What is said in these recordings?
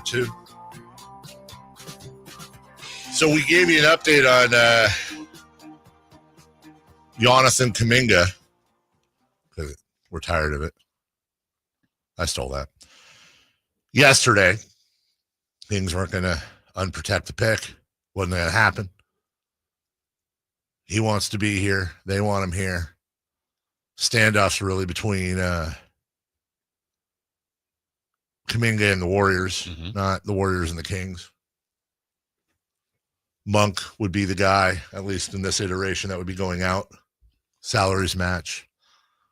too. So we gave you an update on Jonathan Kuminga because we're tired of it. I stole that. Yesterday, Kings weren't going to unprotect the pick. Wasn't going to happen. He wants to be here. They want him here. Standoffs really between Kaminga and the Warriors, not the Warriors and the Kings. Monk would be the guy, at least in this iteration, that would be going out. Salaries match.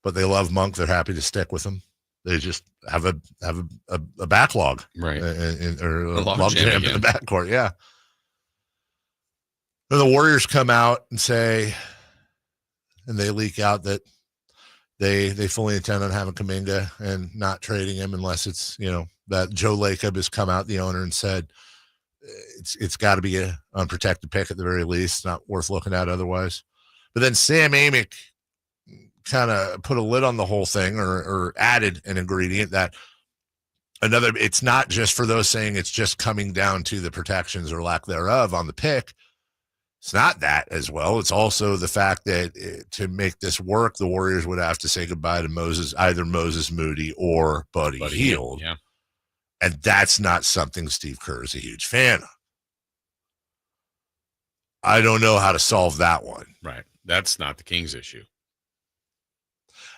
But they love Monk. They're happy to stick with him. They just have a backlog. Right. Or a log jam in the backcourt, yeah. And the Warriors come out and say, and they leak out that they fully intend on having Kaminga and not trading him unless it's, that Joe Lacob has come out, the owner, and said it's got to be an unprotected pick at the very least, not worth looking at otherwise. But then Sam Amick kind of put a lid on the whole thing or added an ingredient that it's not just for those saying it's just coming down to the protections or lack thereof on the pick. It's not that as well. It's also the fact that to make this work, the Warriors would have to say goodbye to either Moses Moody or Buddy Hield. Yeah. And that's not something Steve Kerr is a huge fan of. I don't know how to solve that one. Right. That's not the Kings' issue.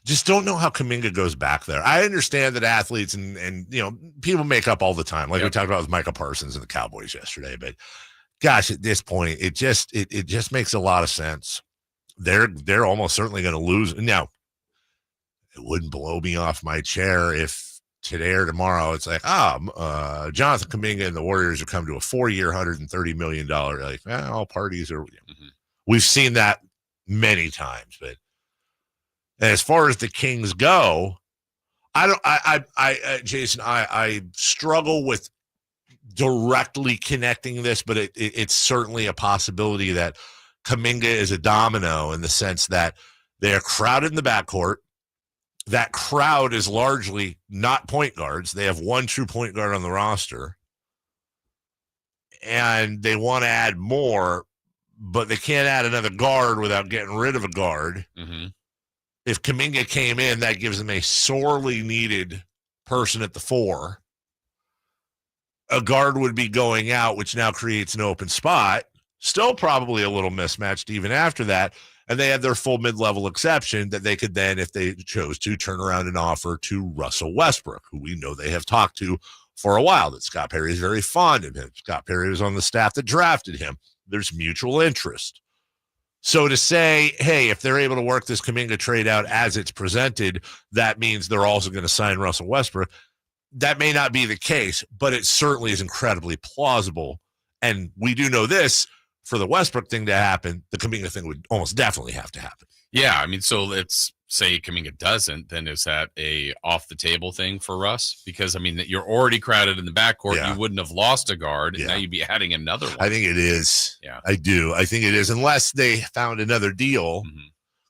Just don't know how Kaminga goes back there. I understand that athletes and people make up all the time. Like we talked about with Micah Parsons and the Cowboys yesterday, but gosh, at this point, it just makes a lot of sense. They're almost certainly going to lose. Now, it wouldn't blow me off my chair if today or tomorrow it's like, Jonathan Kuminga and the Warriors have come to a 4-year, $130 million. Like, all parties are. We've seen that many times, but as far as the Kings go, Jason, I struggle with directly connecting this, but it's certainly a possibility that Kaminga is a domino in the sense that they are crowded in the backcourt. That crowd is largely not point guards. They have one true point guard on the roster, and they want to add more, but they can't add another guard without getting rid of a guard. If Kaminga came in, that gives them a sorely needed person at the 4. A guard would be going out, which now creates an open spot. Still probably a little mismatched even after that. And they have their full mid-level exception that they could then, if they chose to, turn around and offer to Russell Westbrook, who we know they have talked to for a while, that Scott Perry is very fond of him. Scott Perry was on the staff that drafted him. There's mutual interest. So to say, hey, if they're able to work this Kaminga trade out as it's presented, that means they're also going to sign Russell Westbrook. That may not be the case, but it certainly is incredibly plausible. And we do know this, for the Westbrook thing to happen, the Kaminga thing would almost definitely have to happen. Yeah, I mean, so let's say Kaminga doesn't, then is that a off-the-table thing for Russ? Because, I mean, you're already crowded in the backcourt. Yeah. You wouldn't have lost a guard, and now you'd be adding another one. I think it is. Yeah. I do. I think it is, unless they found another deal.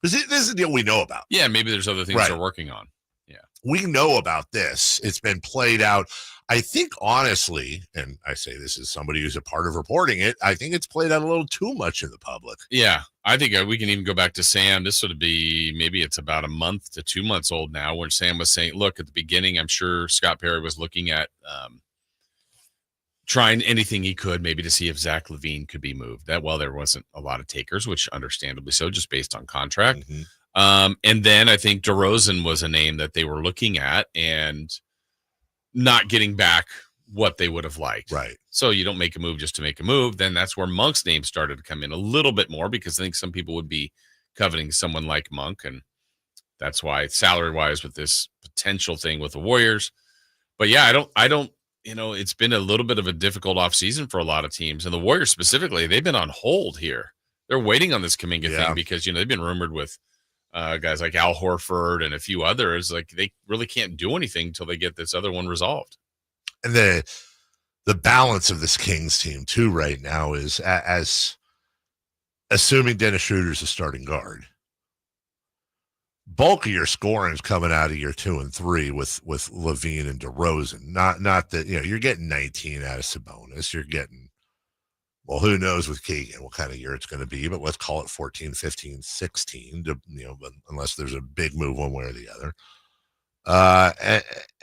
Because this is a deal we know about. Yeah, maybe there's other things they're working on. Yeah. We know about this. It's been played out. I think, honestly, and I say this as somebody who's a part of reporting it, I think it's played out a little too much in the public. Yeah, I think we can even go back to Sam. This would be, maybe it's about a month to 2 months old now, when Sam was saying, look, at the beginning, I'm sure Scott Perry was looking at trying anything he could maybe to see if Zach LaVine could be moved. That, well, there wasn't a lot of takers, which understandably so, just based on contract. And then I think DeRozan was a name that they were looking at and not getting back what they would have liked. Right. So you don't make a move just to make a move. Then that's where Monk's name started to come in a little bit more, because I think some people would be coveting someone like Monk. And that's why, salary wise, with this potential thing with the Warriors. But yeah, I don't, it's been a little bit of a difficult offseason for a lot of teams, and the Warriors specifically, they've been on hold here. They're waiting on this Kaminga thing because, they've been rumored with guys like Al Horford and a few others. Like, they really can't do anything until they get this other one resolved. And the balance of this Kings team too right now is, as assuming Dennis Schroeder's a starting guard, bulk of your scoring is coming out of year 2 and 3 with LaVine and DeRozan. Not that, you're getting 19 out of Sabonis. You're getting, well, who knows with Keegan what kind of year it's going to be, but let's call it 14, 15, 16, unless there's a big move one way or the other.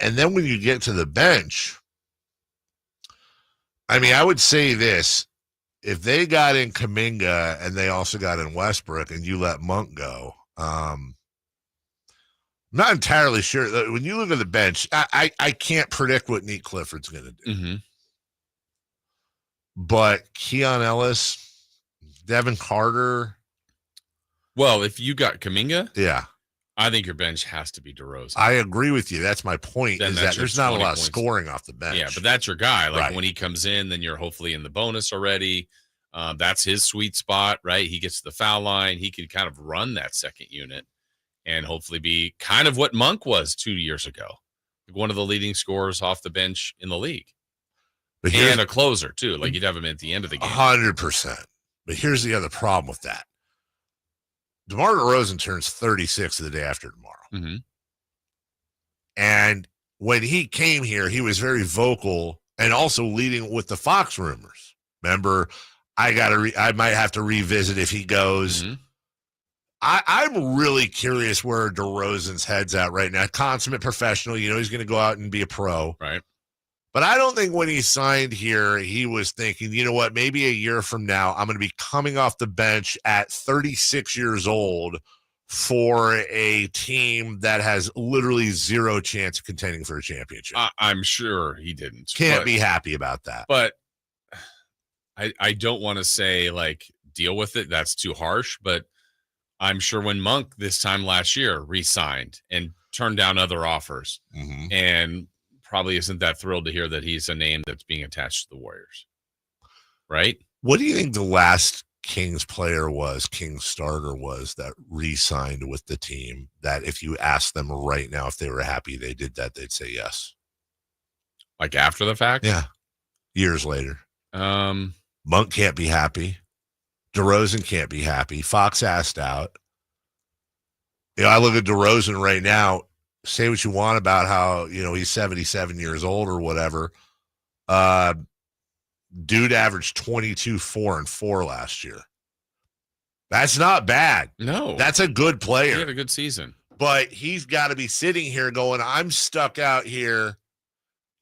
And then when you get to the bench, I mean, I would say this. If they got in Kaminga and they also got in Westbrook and you let Monk go, I'm not entirely sure. When you look at the bench, I can't predict what Nate Clifford's going to do. Mm-hmm. But Keon Ellis, Devin Carter. Well, if you got Kaminga, yeah, I think your bench has to be DeRozan. I agree with you. That's my point, is that there's not a lot of scoring off the bench. Yeah, but that's your guy. Like, right. When he comes in, then you're hopefully in the bonus already. That's his sweet spot, right? He gets to the foul line. He could kind of run that second unit and hopefully be kind of what Monk was 2 years ago. Like one of the leading scorers off the bench in the league. And a closer, too. Like, you'd have him at the end of the game. 100%. But here's the other problem with that. DeMar DeRozan turns 36 the day after tomorrow. Mm-hmm. And when he came here, he was very vocal and also leading with the Fox rumors. Remember, I might have to revisit if he goes. Mm-hmm. I'm really curious where DeRozan's head's at right now. Consummate professional, he's going to go out and be a pro. Right. But I don't think when he signed here, he was thinking, you know what, maybe a year from now, I'm going to be coming off the bench at 36 years old for a team that has literally zero chance of contending for a championship. I'm sure he didn't. Can't be happy about that. But I don't want to say, like, deal with it. That's too harsh. But I'm sure when Monk this time last year re-signed and turned down other offers, mm-hmm. and probably isn't that thrilled to hear that he's a name that's being attached to the Warriors. Right? What do you think the last Kings player Kings starter was that re-signed with the team that if you asked them right now if they were happy they did that, they'd say yes? Like after the fact? Yeah. Years later. Monk can't be happy. DeRozan can't be happy. Fox asked out. I look at DeRozan right now. Say what you want about how, he's 77 years old or whatever. Dude averaged 22, 4, and 4 last year. That's not bad. No. That's a good player. He had a good season. But he's got to be sitting here going, I'm stuck out here.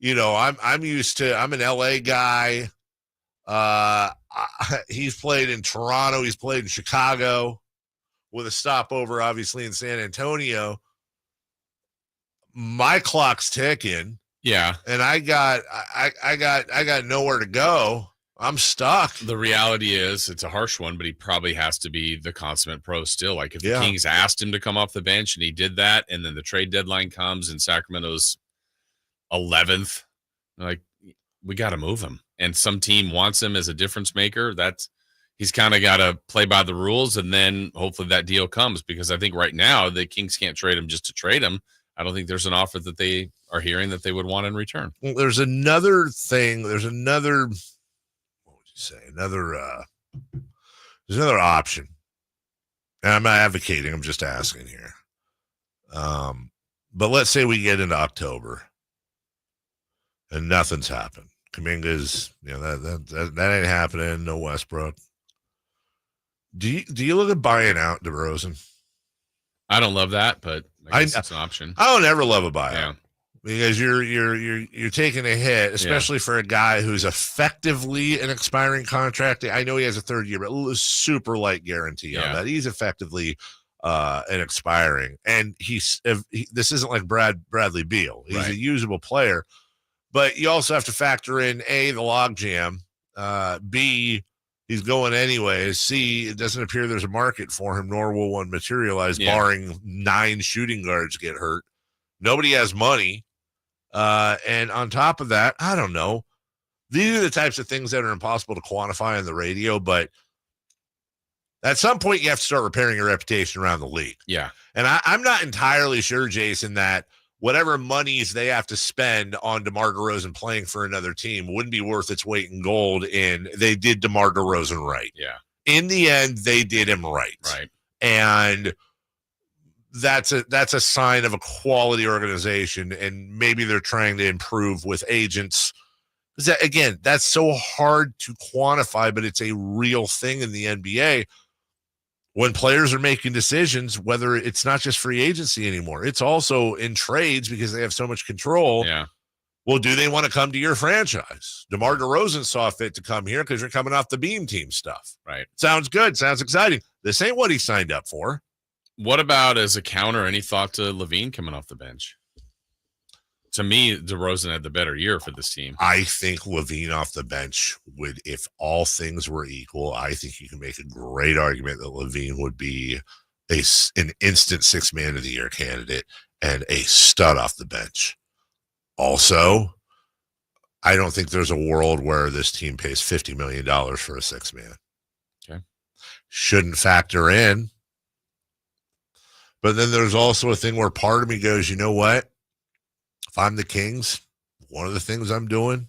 I'm used to, I'm an LA guy. He's played in Toronto. He's played in Chicago with a stopover, obviously, in San Antonio. My clock's ticking. Yeah. And I got nowhere to go. I'm stuck. The reality is it's a harsh one, but he probably has to be the consummate pro still. Like if the Kings asked him to come off the bench and he did that, and then the trade deadline comes and Sacramento's 11th, like, we got to move him. And some team wants him as a difference maker. He's kind of got to play by the rules, and then hopefully that deal comes, because I think right now the Kings can't trade him just to trade him. I don't think there's an offer that they are hearing that they would want in return. Well, there's another thing. There's another, what would you say? There's another option. And I'm not advocating. I'm just asking here. But let's say we get into October and nothing's happened. Kaminga's, that ain't happening. No Westbrook. Do you look at buying out DeRozan? I don't love that, but I guess it's an option. I don't ever love a buyout. Yeah. Because you're taking a hit, especially for a guy who's effectively an expiring contract. I know he has a third year, but super light guarantee on that. He's effectively an expiring, and this isn't like Bradley Beal. He's a usable player, but you also have to factor in A, the logjam, B, he's going anyways, C, it doesn't appear there's a market for him, nor will one materialize, barring 9 shooting guards get hurt. Nobody has money. And on top of that, I don't know. These are the types of things that are impossible to quantify on the radio, but at some point you have to start repairing your reputation around the league. Yeah. And I'm not entirely sure, Jason, that whatever monies they have to spend on DeMar DeRozan playing for another team wouldn't be worth its weight in gold in they did DeMar DeRozan right. Yeah. In the end, they did him right. Right. And that's a sign of a quality organization, and maybe they're trying to improve with agents. Again, that's so hard to quantify, but it's a real thing in the NBA. When players are making decisions, whether it's not just free agency anymore, it's also in trades because they have so much control. Yeah. Well, do they want to come to your franchise? DeMar DeRozan saw fit to come here because you're coming off the Beam Team stuff. Right. Sounds good. Sounds exciting. This ain't what he signed up for. What about as a counter? Any thought to LaVine coming off the bench? To me, DeRozan had the better year for this team. I think LaVine off the bench would, if all things were equal, I think you can make a great argument that LaVine would be an instant six-man of the year candidate and a stud off the bench. Also, I don't think there's a world where this team pays $50 million for a six-man. Okay. Shouldn't factor in. But then there's also a thing where part of me goes, you know what? If I'm the Kings, one of the things I'm doing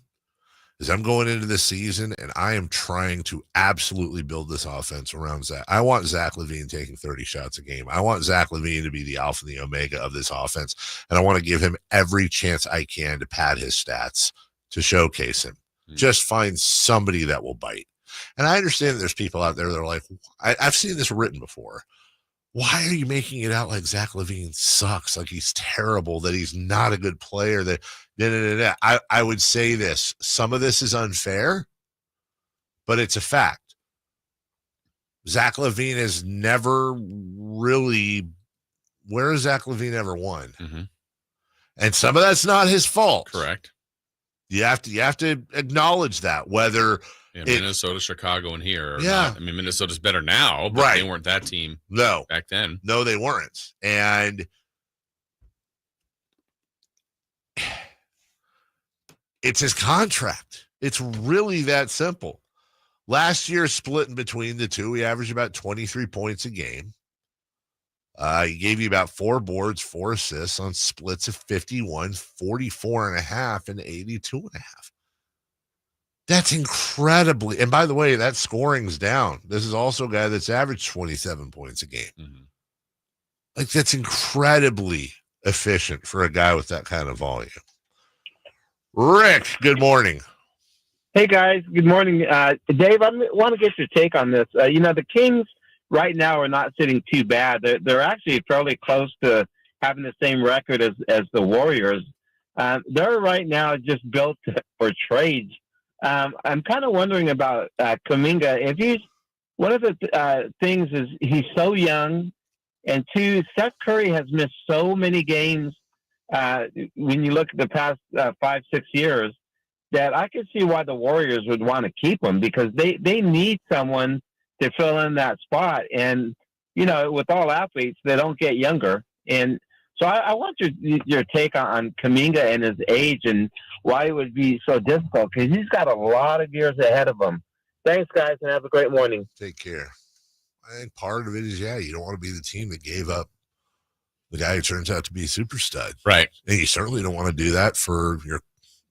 is I'm going into this season and I am trying to absolutely build this offense around Zach. I want Zach LaVine taking 30 shots a game. I want Zach LaVine to be the alpha and the omega of this offense. And I want to give him every chance I can to pad his stats, to showcase him. Just find somebody that will bite. And I understand that there's people out there that are like, I've seen this written before. Why are you making it out like Zach LaVine sucks, like he's terrible, that he's not a good player? That I would say this. Some of this is unfair, but it's a fact. Zach LaVine has never really – where has Zach LaVine ever won? Mm-hmm. And some of that's not his fault. Correct. You have to acknowledge that, whether – Minnesota, Chicago, and here. Yeah. I mean, Minnesota's better now, but they weren't that team back then. No, they weren't. And it's his contract. It's really that simple. Last year, splitting between the two, he averaged about 23 points a game. He gave you about 4 boards, 4 assists on splits of 51, 44.5, and 82.5. That's incredibly, and by the way, that scoring's down. This is also a guy that's averaged 27 points a game. Mm-hmm. Like, that's incredibly efficient for a guy with that kind of volume. Rick, good morning. Hey, guys. Good morning. Dave, I want to get your take on this. The Kings right now are not sitting too bad. They're actually fairly close to having the same record as the Warriors. They're right now just built for trades. I'm kind of wondering about Kaminga. One of the things is he's so young, and 2, Seth Curry has missed so many games when you look at the past 5-6 years, that I can see why the Warriors would want to keep him, because they need someone to fill in that spot. And, with all athletes, they don't get younger. And so I want your take on Kaminga and his age and why it would be so difficult, because he's got a lot of years ahead of him. Thanks, guys, and have a great morning. Take care. I think part of it is, you don't want to be the team that gave up the guy who turns out to be a super stud. Right. And you certainly don't want to do that for your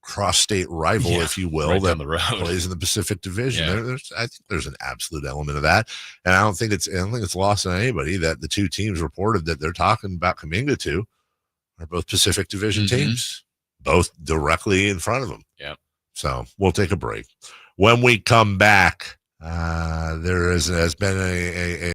cross-state rival, if you will, right that down the road. Plays in the Pacific Division. Yeah. I think there's an absolute element of that. And I don't think it's lost on anybody that the 2 teams reported that they're talking about Kaminga to are both Pacific Division teams, both directly in front of them. Yeah. So we'll take a break. When we come back, there has been a